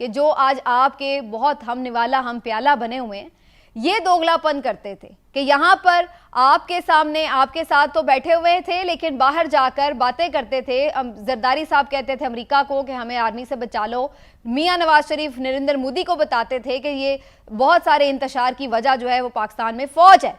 کہ جو آج آپ کے بہت ہم نوالا ہم پیالہ بنے ہوئے ہیں، یہ دوگلاپن کرتے تھے کہ یہاں پر آپ کے سامنے آپ کے ساتھ تو بیٹھے ہوئے تھے لیکن باہر جا کر باتیں کرتے تھے. زرداری صاحب کہتے تھے امریکہ کو کہ ہمیں آرمی سے بچا لو. میاں نواز شریف نریندر مودی کو بتاتے تھے کہ یہ بہت سارے انتشار کی وجہ جو ہے وہ پاکستان میں فوج ہے.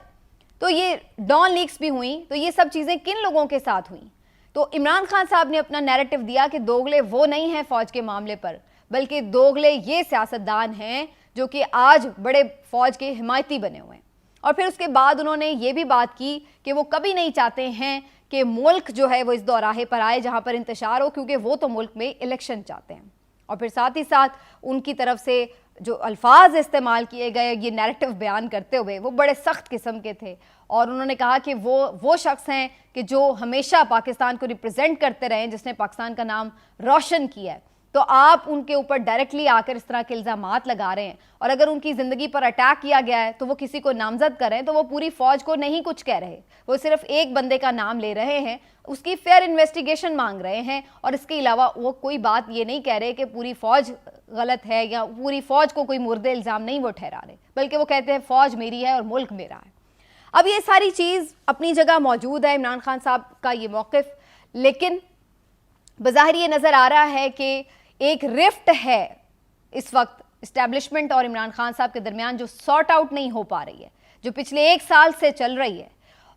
تو یہ ڈان لیکس بھی ہوئیں. تو یہ سب چیزیں کن لوگوں کے ساتھ ہوئیں؟ تو عمران خان صاحب نے اپنا نیریٹو دیا کہ دوگلے وہ نہیں ہیں فوج کے معاملے پر، بلکہ دوگلے یہ سیاستدان ہیں جو کہ آج بڑے فوج کے حمایتی بنے ہوئے ہیں. اور پھر اس کے بعد انہوں نے یہ بھی بات کی کہ وہ کبھی نہیں چاہتے ہیں کہ ملک جو ہے وہ اس دوراہے پر آئے جہاں پر انتشار ہو، کیونکہ وہ تو ملک میں الیکشن چاہتے ہیں. اور پھر ساتھ ہی ساتھ ان کی طرف سے جو الفاظ استعمال کیے گئے یہ نیریٹو بیان کرتے ہوئے وہ بڑے سخت قسم کے تھے. اور انہوں نے کہا کہ وہ شخص ہیں کہ جو ہمیشہ پاکستان کو ریپرزینٹ کرتے رہے ہیں، جس نے پاکستان کا نام روشن کیا ہے. تو آپ ان کے اوپر ڈائریکٹلی آ کر اس طرح کے الزامات لگا رہے ہیں. اور اگر ان کی زندگی پر اٹیک کیا گیا ہے تو وہ کسی کو نامزد کریں تو وہ پوری فوج کو نہیں کچھ کہہ رہے، وہ صرف ایک بندے کا نام لے رہے ہیں، اس کی فیئر انویسٹیگیشن مانگ رہے ہیں. اور اس کے علاوہ وہ کوئی بات یہ نہیں کہہ رہے کہ پوری فوج غلط ہے یا پوری فوج کو کوئی مورد الزام نہیں وہ ٹھہرا رہے، بلکہ وہ کہتے ہیں فوج میری ہے اور ملک میرا ہے. اب یہ ساری چیز اپنی جگہ موجود ہے عمران خان صاحب کا یہ موقف، لیکن بظاہر یہ نظر آ رہا ہے کہ ایک رفٹ ہے اس وقت اسٹیبلشمنٹ اور عمران خان صاحب کے درمیان جو سارٹ آؤٹ نہیں ہو پا رہی ہے، جو پچھلے 1 سال سے چل رہی ہے.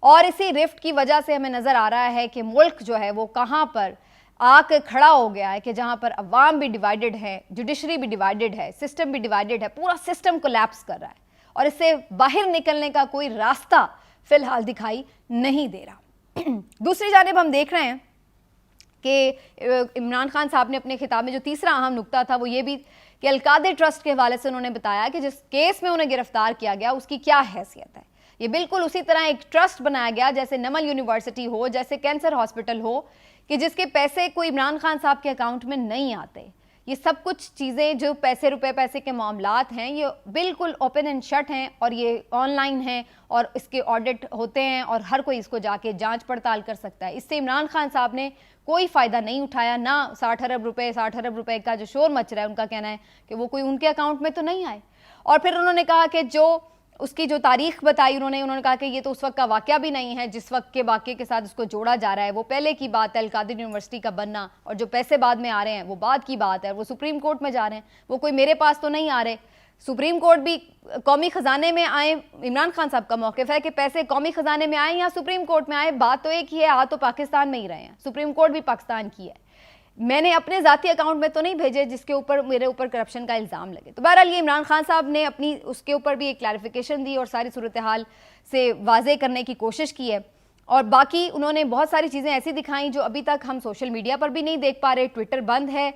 اور اسی رفٹ کی وجہ سے ہمیں نظر آ رہا ہے کہ ملک جو ہے وہ کہاں پر آ کے کھڑا ہو گیا ہے کہ جہاں پر عوام بھی ڈیوائیڈڈ ہے، جوڈیشری بھی ڈیوائیڈڈ ہے، سسٹم بھی ڈیوائیڈڈ ہے، پورا سسٹم کولیپس کر رہا ہے اور اس سے باہر نکلنے کا کوئی راستہ فی الحال دکھائی نہیں دے رہا. دوسری جانب ہم دیکھ رہے ہیں کہ عمران خان صاحب نے اپنے خطاب میں جو تیسرا اہم نکتہ تھا وہ یہ بھی کہ القادر ٹرسٹ کے حوالے سے انہوں نے بتایا کہ جس کیس میں انہیں گرفتار کیا گیا اس کی کیا حیثیت ہے. یہ بالکل اسی طرح ایک ٹرسٹ بنایا گیا جیسے نمل یونیورسٹی ہو، جیسے کینسر ہاسپٹل ہو، کہ جس کے پیسے کوئی عمران خان صاحب کے اکاؤنٹ میں نہیں آتے. یہ سب کچھ چیزیں جو پیسے کے معاملات ہیں یہ بالکل اوپن اینڈ شٹ ہیں اور یہ آن لائن ہیں اور اس کے آڈٹ ہوتے ہیں اور ہر کوئی اس کو جا کے جانچ پڑتال کر سکتا ہے. اس سے عمران خان صاحب نے کوئی فائدہ نہیں اٹھایا، نہ 60 ارب روپے کا جو شور مچ رہا ہے ان کا کہنا ہے کہ وہ کوئی ان کے اکاؤنٹ میں تو نہیں آئے. اور پھر انہوں نے کہا کہ جو اس کی جو تاریخ بتائی انہوں نے کہا کہ یہ تو اس وقت کا واقعہ بھی نہیں ہے جس وقت کے واقعے کے ساتھ اس کو جوڑا جا رہا ہے، وہ پہلے کی بات ہے القادر یونیورسٹی کا بننا، اور جو پیسے بعد میں آ رہے ہیں وہ بعد کی بات ہے. وہ سپریم کورٹ میں جا رہے ہیں، وہ کوئی میرے پاس تو نہیں آ رہے. سپریم کورٹ بھی قومی خزانے میں آئیں، عمران خان صاحب کا موقف ہے کہ پیسے قومی خزانے میں آئیں یا سپریم کورٹ میں آئیں، بات تو ایک ہی ہے، آ تو پاکستان میں ہی رہے ہیں، سپریم کورٹ بھی پاکستان کی ہے. میں نے اپنے ذاتی اکاؤنٹ میں تو نہیں بھیجے جس کے اوپر میرے اوپر کرپشن کا الزام لگے. تو بہرحال یہ عمران خان صاحب نے اپنی اس کے اوپر بھی ایک کلیریفیکیشن دی اور ساری صورتحال سے واضح کرنے کی کوشش کی ہے. اور باقی انہوں نے بہت ساری چیزیں ایسی دکھائیں جو ابھی تک ہم سوشل میڈیا پر بھی نہیں دیکھ پا رہے. ٹویٹر بند ہے،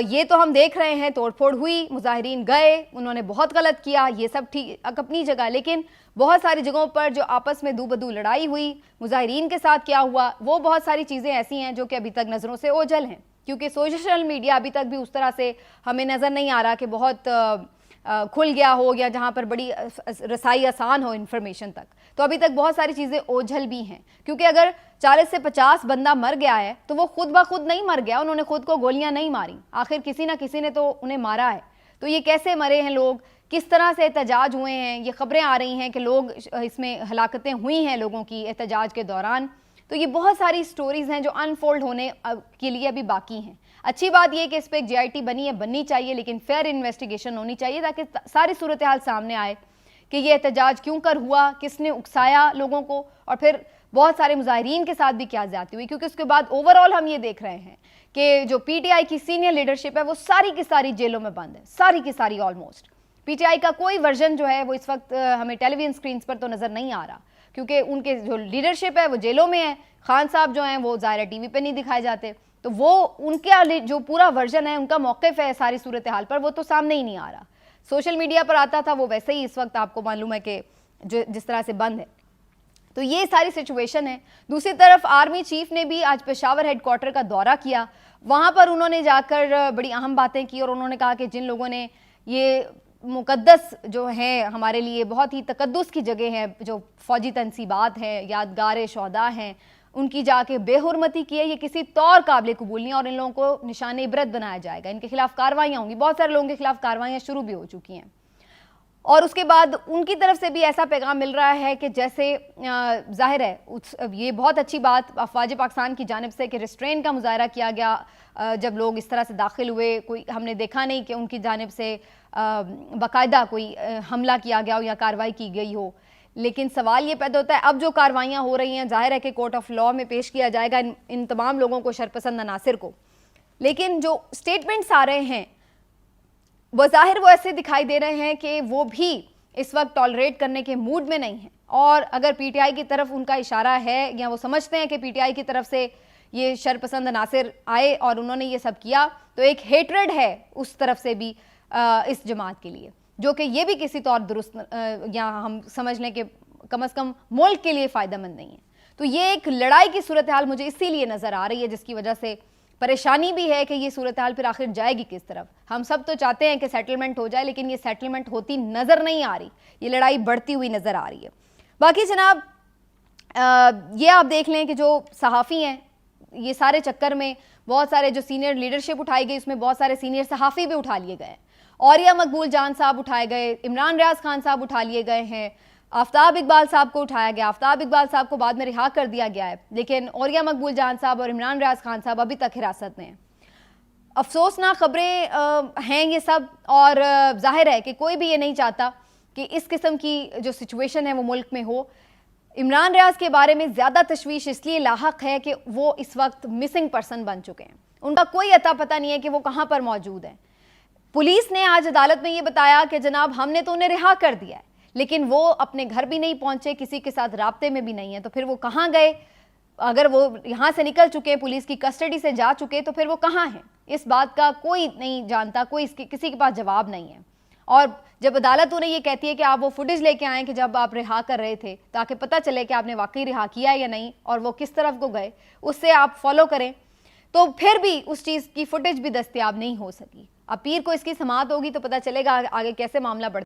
یہ تو ہم دیکھ رہے ہیں، توڑ پھوڑ ہوئی، مظاہرین گئے، انہوں نے بہت غلط کیا، یہ سب ٹھیک اپنی جگہ. لیکن بہت ساری جگہوں پر جو آپس میں دو بدو لڑائی ہوئی، مظاہرین کے ساتھ کیا ہوا، وہ بہت ساری چیزیں ایسی ہیں جو کہ ابھی تک نظروں سے اوجھل ہیں، کیونکہ سوشل میڈیا ابھی تک بھی اس طرح سے ہمیں نظر نہیں آ رہا کہ بہت کھل گیا ہو یا جہاں پر بڑی رسائی آسان ہو انفارمیشن تک. تو ابھی تک بہت ساری چیزیں اوجھل بھی ہیں، کیونکہ اگر 40 سے 50 بندہ مر گیا ہے تو وہ خود بخود نہیں مر گیا، انہوں نے خود کو گولیاں نہیں ماری، آخر کسی نہ کسی نے تو انہیں مارا ہے. تو یہ کیسے مرے ہیں لوگ، کس طرح سے احتجاج ہوئے ہیں، یہ خبریں آ رہی ہیں کہ لوگ اس میں ہلاکتیں ہوئی ہیں لوگوں کی احتجاج کے دوران. تو یہ بہت ساری سٹوریز ہیں جو انفولڈ ہونے کے لیے ابھی باقی ہیں. اچھی بات یہ کہ اس پہ ایک جے آئی ٹی بنی ہے، بننی چاہیے، لیکن فیئر انویسٹیگیشن ہونی چاہیے تاکہ ساری صورتحال سامنے آئے کہ یہ احتجاج کیوں کر ہوا، کس نے اکسایا لوگوں کو، اور پھر بہت سارے مظاہرین کے ساتھ بھی کیا زیادتی ہوئی. کیونکہ اس کے بعد اوور آل ہم یہ دیکھ رہے ہیں کہ جو پی ٹی آئی کی سینئر لیڈرشپ ہے وہ ساری کی ساری جیلوں میں بند ہے، ساری کی ساری آلموسٹ. پی ٹی آئی کا کوئی ورژن جو ہے وہ اس وقت ہمیں ٹیلی ویژن سکرینز پر تو نظر نہیں آ رہا، کیونکہ ان کے جو لیڈرشپ ہے وہ جیلوں میں ہے. خان صاحب جو ہیں وہ ظاہر ٹی وی پہ نہیں دکھائے جاتے، تو وہ ان کا جو پورا ورژن ہے، ان کا موقف ہے ساری صورتحال پر، وہ تو سامنے ہی نہیں آ رہا. سوشل میڈیا پر آتا تھا وہ ویسے ہی اس وقت آپ کو معلوم ہے کہ جس طرح سے بند ہے. تو یہ ساری سچویشن ہے. دوسری طرف آرمی چیف نے بھی آج پشاور ہیڈ کوارٹر کا دورہ کیا، وہاں پر انہوں نے جا کر بڑی اہم باتیں کی اور انہوں نے کہا کہ جن لوگوں نے یہ مقدس جو ہے ہمارے لیے بہت ہی تقدس کی جگہ ہیں، جو فوجی تنصیبات ہیں، یادگار شہداء ہیں، ان کی جا کے بے حرمتی کی ہے، یہ کسی طور قابل قبول نہیں، اور ان لوگوں کو نشان عبرت بنایا جائے گا، ان کے خلاف کارروائیاں ہوں گی، بہت سارے لوگوں کے خلاف کارروائیاں شروع بھی ہو چکی ہیں۔ اور اس کے بعد ان کی طرف سے بھی ایسا پیغام مل رہا ہے کہ جیسے ظاہر ہے یہ بہت اچھی بات افواج پاکستان کی جانب سے کہ ریسٹرین کا مظاہرہ کیا گیا جب لوگ اس طرح سے داخل ہوئے، کوئی ہم نے دیکھا نہیں کہ ان کی جانب سے باقاعدہ کوئی حملہ کیا گیا ہو یا کارروائی کی گئی ہو، لیکن سوال یہ پیدا ہوتا ہے اب جو کارروائیاں ہو رہی ہیں ظاہر ہے کہ کورٹ آف لاء میں پیش کیا جائے گا ان تمام لوگوں کو، شرپسند عناصر کو، لیکن جو سٹیٹمنٹس آ رہے ہیں بظاہر وہ ایسے دکھائی دے رہے ہیں کہ وہ بھی اس وقت ٹالریٹ کرنے کے موڈ میں نہیں ہیں، اور اگر پی ٹی آئی کی طرف ان کا اشارہ ہے یا وہ سمجھتے ہیں کہ پی ٹی آئی کی طرف سے یہ شرپسند عناصر آئے اور انہوں نے یہ سب کیا، تو ایک ہیٹرڈ ہے اس طرف سے بھی اس جماعت کے لیے، جو کہ یہ بھی کسی طور درست یا ہم سمجھ لیں کہ کم از کم ملک کے لیے فائدہ مند نہیں ہے۔ تو یہ ایک لڑائی کی صورتحال مجھے اسی لیے نظر آ رہی ہے، جس کی وجہ سے پریشانی بھی ہے کہ یہ صورتحال پھر آخر جائے گی کس طرف۔ ہم سب تو چاہتے ہیں کہ سیٹلمنٹ ہو جائے، لیکن یہ سیٹلمنٹ ہوتی نظر نہیں آ رہی، یہ لڑائی بڑھتی ہوئی نظر آ رہی ہے۔ باقی جناب یہ آپ دیکھ لیں کہ جو صحافی ہیں یہ سارے چکر میں بہت سارے جو سینئر لیڈرشپ اٹھائی گئی، اس میں بہت سارے سینئر صحافی بھی اٹھا لیے گئے ہیں، عوریہ مقبول جان صاحب اٹھائے گئے، عمران ریاض خان صاحب اٹھا لیے گئے ہیں، آفتاب اقبال صاحب کو اٹھایا گیا، آفتاب اقبال صاحب کو بعد میں رہا کر دیا گیا ہے، لیکن عوریہ مقبول جان صاحب اور عمران ریاض خان صاحب ابھی تک حراست میں ہیں۔ افسوسناک خبریں ہیں یہ سب، اور ظاہر ہے کہ کوئی بھی یہ نہیں چاہتا کہ اس قسم کی جو سچویشن ہے وہ ملک میں ہو۔ عمران ریاض کے بارے میں زیادہ تشویش اس لیے لاحق ہے کہ وہ اس وقت مسنگ پرسن بن چکے ہیں، ان کا کوئی اتا پتہ نہیں ہے کہ وہ کہاں پر موجود ہیں۔ پولیس نے آج عدالت میں یہ بتایا کہ جناب ہم نے تو انہیں رہا کر دیا ہے، لیکن وہ اپنے گھر بھی نہیں پہنچے، کسی کے ساتھ رابطے میں بھی نہیں ہیں، تو پھر وہ کہاں گئے؟ اگر وہ یہاں سے نکل چکے، پولیس کی کسٹڈی سے جا چکے، تو پھر وہ کہاں ہیں؟ اس بات کا کوئی نہیں جانتا، کسی کے پاس جواب نہیں ہے۔ اور جب عدالت انہیں یہ کہتی ہے کہ آپ وہ فوٹیج لے کے آئیں کہ جب آپ رہا کر رہے تھے، تاکہ پتہ چلے کہ آپ نے واقعی رہا کیا یا نہیں اور وہ کس طرف کو گئے، اس سے آپ فالو کریں، تو پھر بھی اس چیز کی فوٹیج بھی دستیاب نہیں ہو سکی۔ اب پیر کو اس کی سماعت ہوگی تو پتہ چلے گا آگے کیسے معاملہ بڑھتا ہے۔